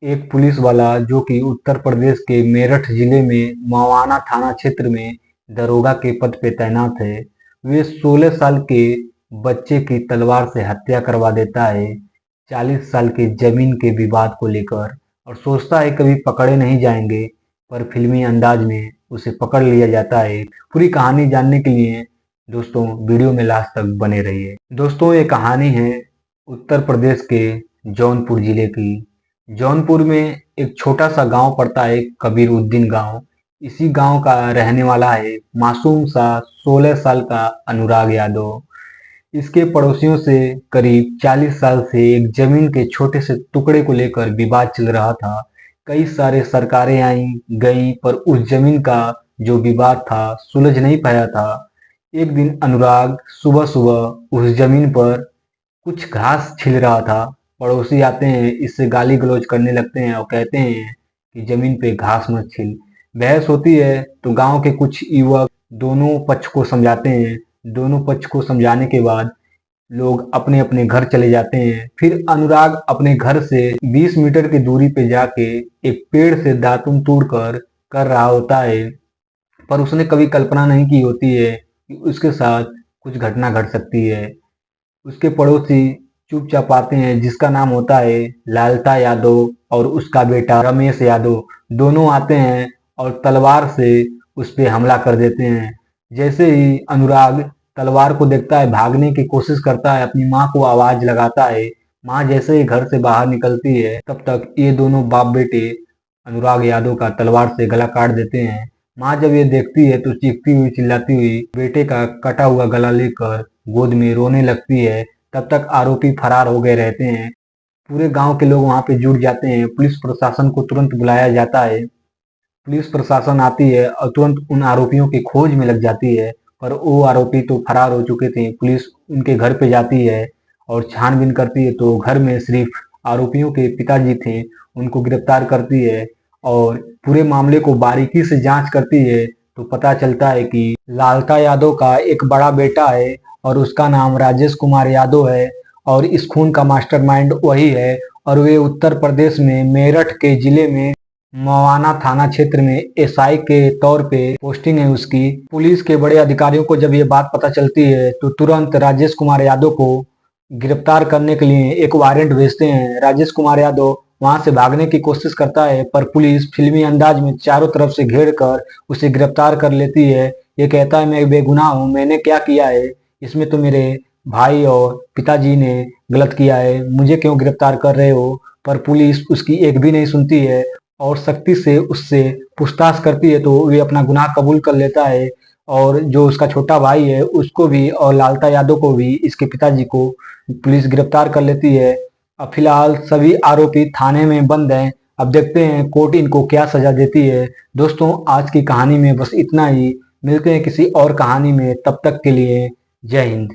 एक पुलिस वाला जो कि उत्तर प्रदेश के मेरठ जिले में मवाना थाना क्षेत्र में दरोगा के पद पे तैनात है। वे 16 साल के बच्चे की तलवार से हत्या करवा देता है 40 साल के जमीन के विवाद को लेकर, और सोचता है कभी पकड़े नहीं जाएंगे, पर फिल्मी अंदाज में उसे पकड़ लिया जाता है। पूरी कहानी जानने के लिए दोस्तों वीडियो में लास्ट तक बने रहिए। दोस्तों, ये कहानी है उत्तर प्रदेश के जौनपुर जिले की। जौनपुर में एक छोटा सा गांव पड़ता है, कबीरउद्दीन गांव। इसी गांव का रहने वाला है मासूम सा 16 साल का अनुराग यादव। इसके पड़ोसियों से करीब 40 साल से एक जमीन के छोटे से टुकड़े को लेकर विवाद चल रहा था। कई सारे सरकारें आई गईं, पर उस जमीन का जो विवाद था सुलझ नहीं पाया था। एक दिन अनुराग सुबह सुबह उस जमीन पर कुछ घास छिल रहा था। पड़ोसी आते हैं, इससे गाली गलौज करने लगते हैं और कहते हैं कि जमीन पे घास मत छिल। बहस होती है तो गांव के कुछ युवक दोनों पक्ष को समझाते हैं। दोनों पक्ष को समझाने के बाद लोग अपने अपने घर चले जाते हैं। फिर अनुराग अपने घर से 20 मीटर की दूरी पे जाके एक पेड़ से दातुन कर रहा होता है, पर उसने कभी कल्पना नहीं की होती है कि उसके साथ कुछ घटना घट सकती है। उसके पड़ोसी चुपचाप आते हैं, जिसका नाम होता है लालता यादव, और उसका बेटा रमेश यादव। दोनों आते हैं और तलवार से उस पे हमला कर देते हैं। जैसे ही अनुराग तलवार को देखता है, भागने की कोशिश करता है, अपनी माँ को आवाज लगाता है। माँ जैसे ही घर से बाहर निकलती है, तब तक ये दोनों बाप बेटे अनुराग यादव का तलवार से गला काट देते हैं। माँ जब ये देखती है तो चीखती हुई चिल्लाती हुई बेटे का कटा हुआ गला लेकर गोद में रोने लगती है। तब तक आरोपी फरार हो गए रहते हैं। पूरे गांव के लोग वहां पे जुट जाते हैं। पुलिस प्रशासन को तुरंत बुलाया जाता है। पुलिस प्रशासन आती है और तुरंत उन आरोपियों की खोज में लग जाती है, पर वो आरोपी तो फरार हो चुके थे। पुलिस उनके घर पे जाती है और छानबीन करती है, तो घर में सिर्फ आरोपियों के पिताजी थे। उनको गिरफ्तार करती है और पूरे मामले को बारीकी से जांच करती है, तो पता चलता है कि लालता यादव का एक बड़ा बेटा है और उसका नाम राजेश कुमार यादव है, और इस खून का मास्टरमाइंड वही है। और वे उत्तर प्रदेश में मेरठ के जिले में मवाना थाना क्षेत्र में एसआई के तौर पे पोस्टिंग है उसकी। पुलिस के बड़े अधिकारियों को जब ये बात पता चलती है, तो तुरंत राजेश कुमार यादव को गिरफ्तार करने के लिए एक वारंट भेजते हैं। राजेश कुमार यादव वहां से भागने की कोशिश करता है, पर पुलिस फिल्मी अंदाज में चारों तरफ से घेर कर उसे गिरफ्तार कर लेती है। ये कहता है मैं बेगुनाह हूँ, मैंने क्या किया है, इसमें तो मेरे भाई और पिताजी ने गलत किया है, मुझे क्यों गिरफ्तार कर रहे हो। पर पुलिस उसकी एक भी नहीं सुनती है और सख्ती से उससे पूछताछ करती है, तो वे अपना गुनाह कबूल कर लेता है। और जो उसका छोटा भाई है उसको भी, और लालता यादव को भी, इसके पिताजी को पुलिस गिरफ्तार कर लेती है। अब फिलहाल सभी आरोपी थाने में बंद हैं। अब देखते हैं कोर्ट इनको क्या सजा देती है। दोस्तों, आज की कहानी में बस इतना ही। मिलते हैं किसी और कहानी में, तब तक के लिए जय हिंद।